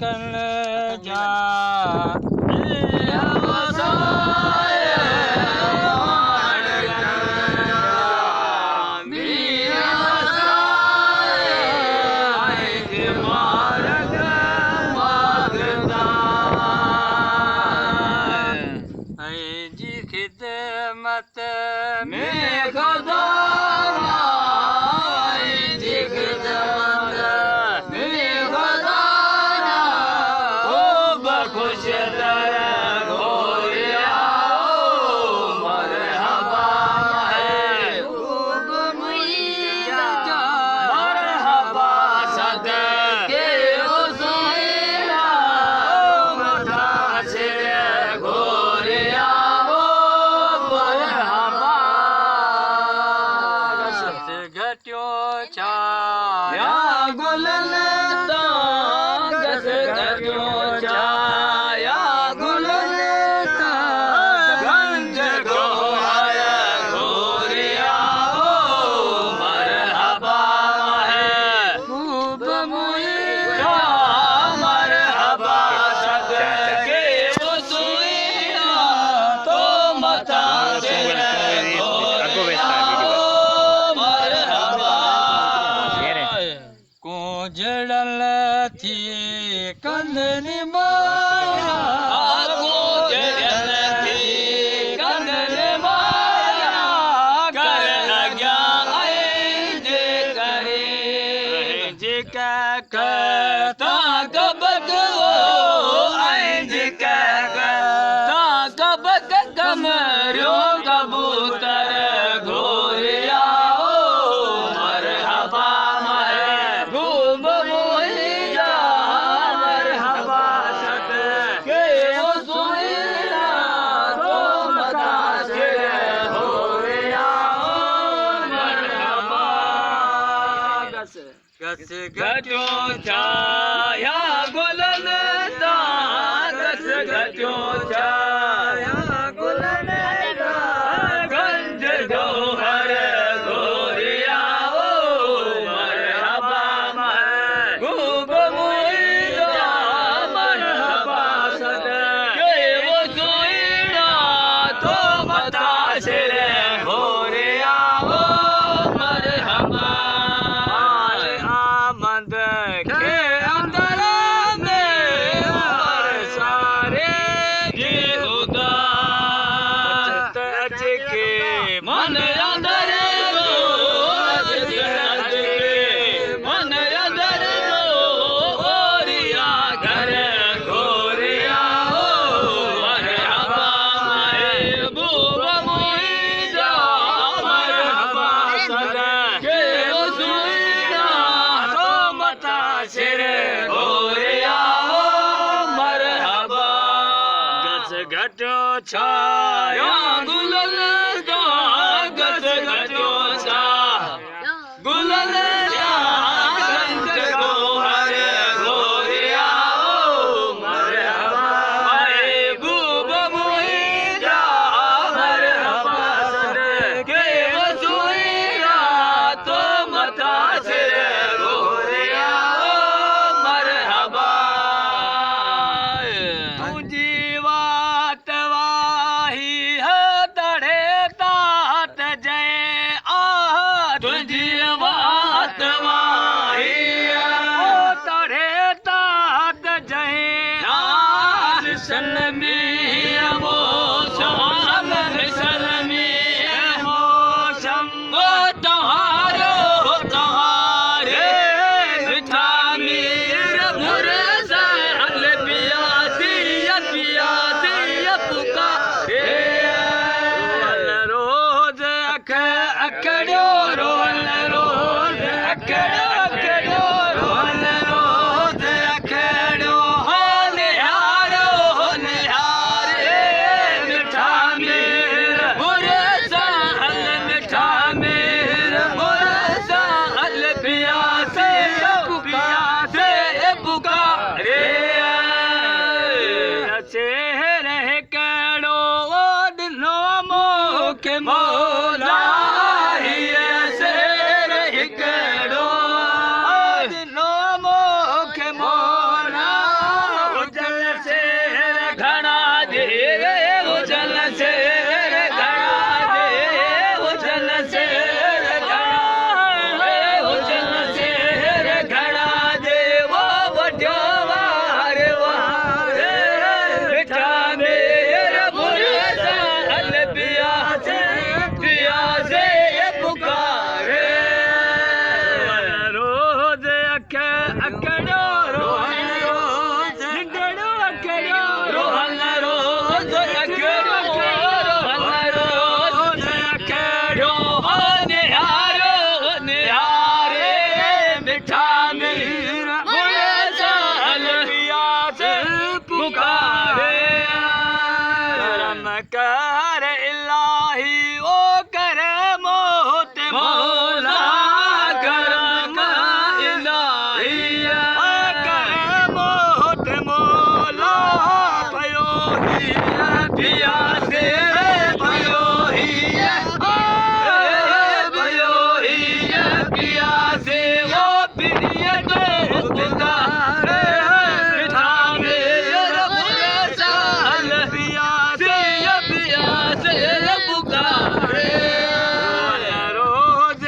कल जा खिदमत में खुदा खुश दर घोरिया मरहबा है मरहबा सदके हुसैना मथा से घोरिया मरहबा सत घट्यो छाया गुलन गस घट्यो छाया गुलन गंज गोहर घोरिया मरहबा है खूब मुईरा मरहबा सदके हुसैना तो मथा से जड़ल थी कंदनी माया जड़ल थी कंदनी माया कर लग्या जे करे जे कहता कबक वो जे कहता कबक कमरो कबूतर घोरिया गस घट्यो छाया गुलन गस घट्यो छाया गुलन गंज गोहर घोरिया मरहबा खूब मुईरा मरहबा सदके हुसैना तो मथा से घोरिया मरहबा आमद के अंदर में सारे जी खुदा अच के मन अंदर मन अंदर ओरिया घर घोरिया मरहबा महबूब मुईरा मरहबा सदके हुसैना सिर घोरिया मरहबा गस घट्यो छाया गुलन गस घट्यो छाया गुलन गंज गोहर घोरिया मरहबा महबूब मुईरा मरहबा सदके हुसैना तो मथा सिर तुझी वाट वाही अकड़ो रोहन रोज निंगड़ो अकड़ो रोहन रोज अकड़ो रोहन रोज अकड़ो निहारो निहारे मिठा मीर मुझे साल प्यास पुकारे करम कर इलाही ओ कर मोहत मौला करम इलाही कर मोहत मौला भयो ही पिया से भयो ही पिया से वो प्रिय दे पुकारे मिठा मेरा मुझे साल पिया से पुकारे रोज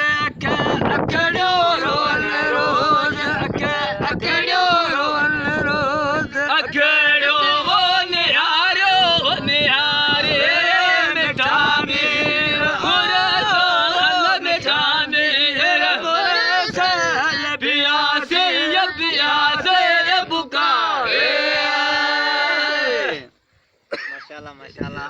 अकड़ो रोन रोज अकड़ो रोन रोज अकड़ो वो निहारो निहारे मिठा मेरा मुझे साल मिठा मेरा मुझे साल पिया से पुकारे माशाल्लाह माशाल्लाह